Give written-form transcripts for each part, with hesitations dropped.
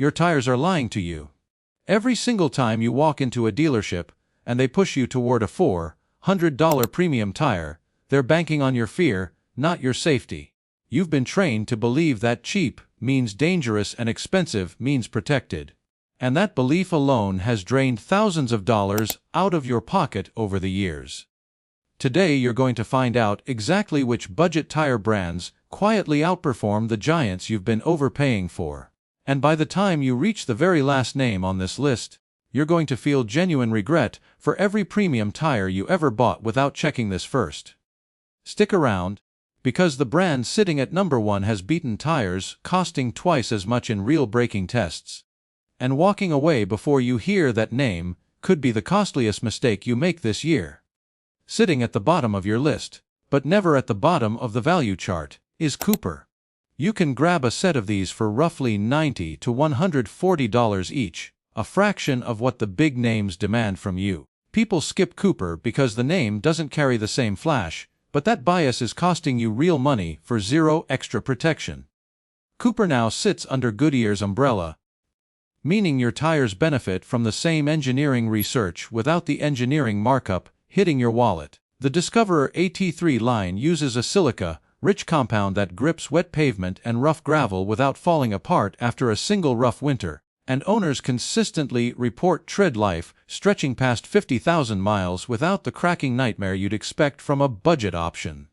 your tires are lying to you. Every single time you walk into a dealership and they push you toward a $400 premium tire, they're banking on your fear, not your safety. You've been trained to believe that cheap means dangerous and expensive means protected. And that belief alone has drained thousands of dollars out of your pocket over the years. Today you're going to find out exactly which budget tire brands quietly outperform the giants you've been overpaying for. And by the time you reach the very last name on this list, you're going to feel genuine regret for every premium tire you ever bought without checking this first. Stick around, because the brand sitting at number 1 has beaten tires costing twice as much in real braking tests. And walking away before you hear that name could be the costliest mistake you make this year. Sitting at the bottom of your list, but never at the bottom of the value chart, is Cooper. You can grab a set of these for roughly $90 to $140 each, a fraction of what the big names demand from you. People skip Cooper because the name doesn't carry the same flash, but that bias is costing you real money for zero extra protection. Cooper now sits under Goodyear's umbrella, meaning your tires benefit from the same engineering research without the engineering markup hitting your wallet. The Discoverer AT3 line uses a silica-rich compound that grips wet pavement and rough gravel without falling apart after a single rough winter, and owners consistently report tread life stretching past 50,000 miles without the cracking nightmare you'd expect from a budget option.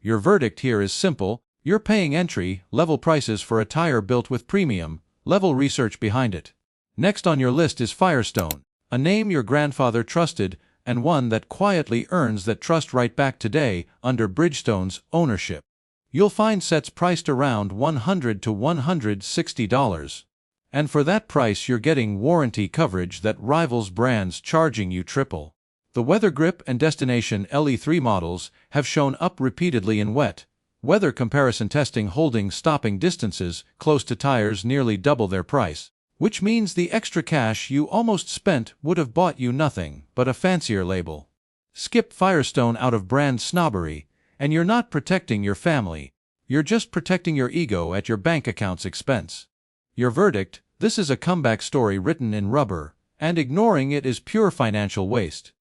Your verdict here is simple: you're paying entry-level prices for a tire built with premium-level research behind it. Next on your list is Firestone, a name your grandfather trusted and one that quietly earns that trust right back today under Bridgestone's ownership. You'll find sets priced around $100 to $160. And for that price you're getting warranty coverage that rivals brands charging you triple. The Weather Grip and Destination LE3 models have shown up repeatedly in wet weather comparison testing, holding stopping distances close to tires nearly double their price, which means the extra cash you almost spent would have bought you nothing but a fancier label. Skip Firestone out of brand snobbery, and you're not protecting your family, you're just protecting your ego at your bank account's expense. Your verdict: this is a comeback story written in rubber, and ignoring it is pure financial waste.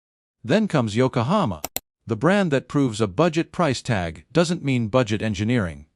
Then comes Yokohama, the brand that proves a budget price tag doesn't mean budget engineering.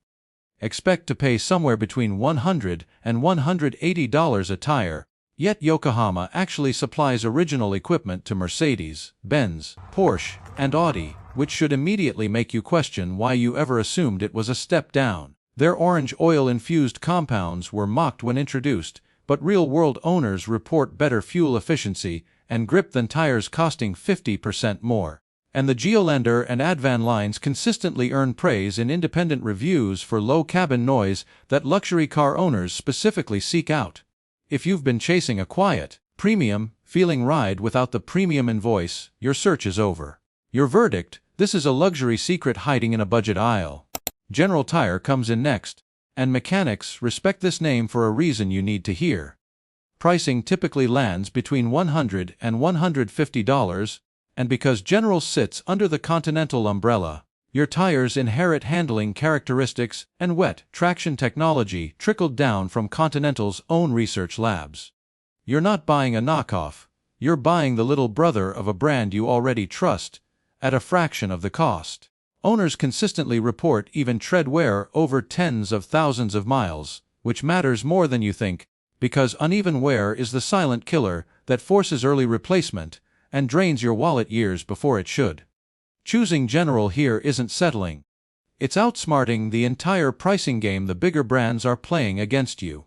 Expect to pay somewhere between $100 and $180 a tire, yet Yokohama actually supplies original equipment to Mercedes, Benz, Porsche, and Audi, which should immediately make you question why you ever assumed it was a step down. Their orange oil-infused compounds were mocked when introduced, but real-world owners report better fuel efficiency and grip than tires costing 50% more. And the Geolandar and Advan lines consistently earn praise in independent reviews for low cabin noise that luxury car owners specifically seek out. If you've been chasing a quiet, premium, feeling ride without the premium invoice, your search is over. Your verdict: this is a luxury secret hiding in a budget aisle. General Tire comes in next, and mechanics respect this name for a reason you need to hear. Pricing typically lands between $100 and $150, and because General sits under the Continental umbrella, your tires inherit handling characteristics and wet traction technology trickled down from Continental's own research labs. You're not buying a knockoff, you're buying the little brother of a brand you already trust, at a fraction of the cost. Owners consistently report even tread wear over tens of thousands of miles, which matters more than you think, because uneven wear is the silent killer that forces early replacement and drains your wallet years before it should. Choosing General here isn't settling. It's outsmarting the entire pricing game the bigger brands are playing against you.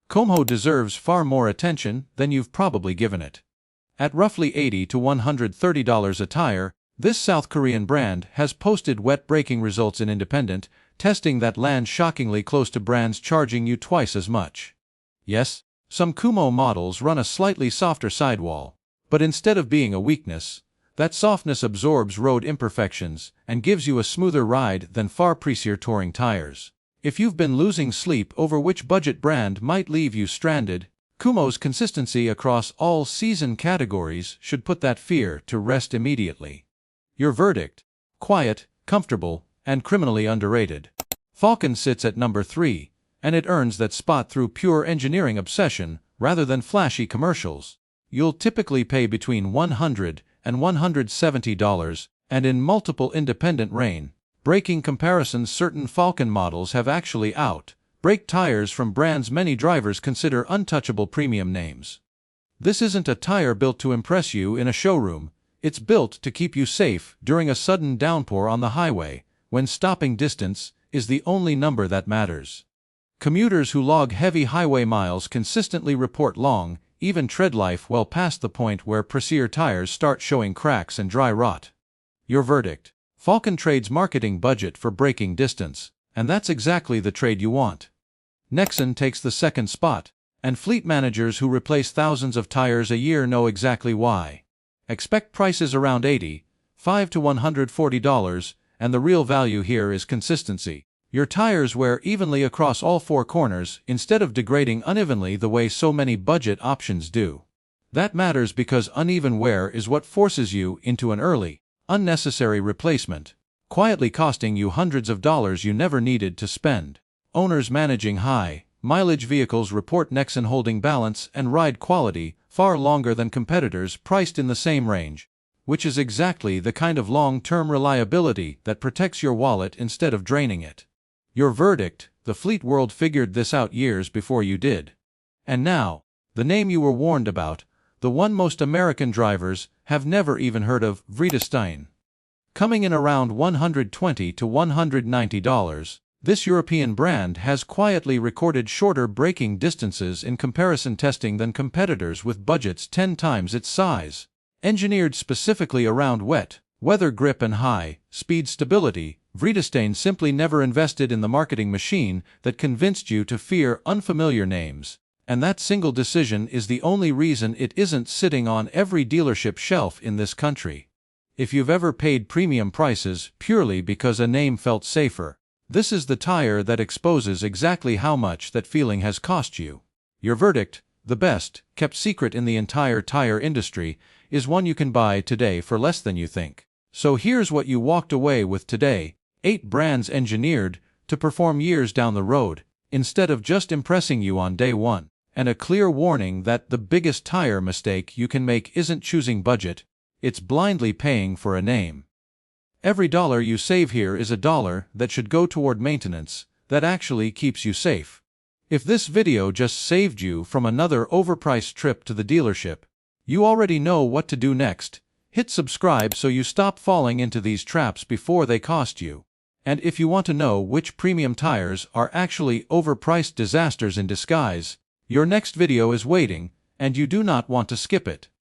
Kumho deserves far more attention than you've probably given it. At roughly $80 to $130 a tire, this South Korean brand has posted wet braking results in independent testing that land shockingly close to brands charging you twice as much. Yes, some Kumho models run a slightly softer sidewall, but instead of being a weakness, that softness absorbs road imperfections and gives you a smoother ride than far pricier touring tires. If you've been losing sleep over which budget brand might leave you stranded, Kumho's consistency across all season categories should put that fear to rest immediately. Your verdict: quiet, comfortable, and criminally underrated. Falken sits at number 3, and it earns that spot through pure engineering obsession rather than flashy commercials. You'll typically pay between $100 and $170, and in multiple independent braking comparisons, certain Falken models have actually brake tires from brands many drivers consider untouchable premium names. This isn't a tire built to impress you in a showroom, it's built to keep you safe during a sudden downpour on the highway, when stopping distance is the only number that matters. Commuters who log heavy highway miles consistently report long, even tread life well past the point where pricier tires start showing cracks and dry rot. Your verdict: Falken trades marketing budget for braking distance, and that's exactly the trade you want. Nexen takes the second spot, and fleet managers who replace thousands of tires a year know exactly why. Expect prices around $85 to $140, and the real value here is consistency. Your tires wear evenly across all four corners instead of degrading unevenly the way so many budget options do. That matters because uneven wear is what forces you into an early, unnecessary replacement, quietly costing you hundreds of dollars you never needed to spend. Owners managing high-mileage vehicles report Nexen holding balance and ride quality far longer than competitors priced in the same range, which is exactly the kind of long-term reliability that protects your wallet instead of draining it. Your verdict: the fleet world figured this out years before you did. And now, the name you were warned about, the one most American drivers have never even heard of, Firestone. Coming in around $120 to $190, this European brand has quietly recorded shorter braking distances in comparison testing than competitors with budgets 10 times its size. Engineered specifically around wet weather grip and high-speed stability, Firestone simply never invested in the marketing machine that convinced you to fear unfamiliar names, and that single decision is the only reason it isn't sitting on every dealership shelf in this country. If you've ever paid premium prices purely because a name felt safer, this is the tire that exposes exactly how much that feeling has cost you. Your verdict: the best kept secret in the entire tire industry is one you can buy today for less than you think. So here's what you walked away with today: 8 brands engineered to perform years down the road, instead of just impressing you on day one, and a clear warning that the biggest tire mistake you can make isn't choosing budget, it's blindly paying for a name. Every dollar you save here is a dollar that should go toward maintenance that actually keeps you safe. If this video just saved you from another overpriced trip to the dealership, you already know what to do next. Hit subscribe so you stop falling into these traps before they cost you. And if you want to know which premium tires are actually overpriced disasters in disguise, your next video is waiting, and you do not want to skip it.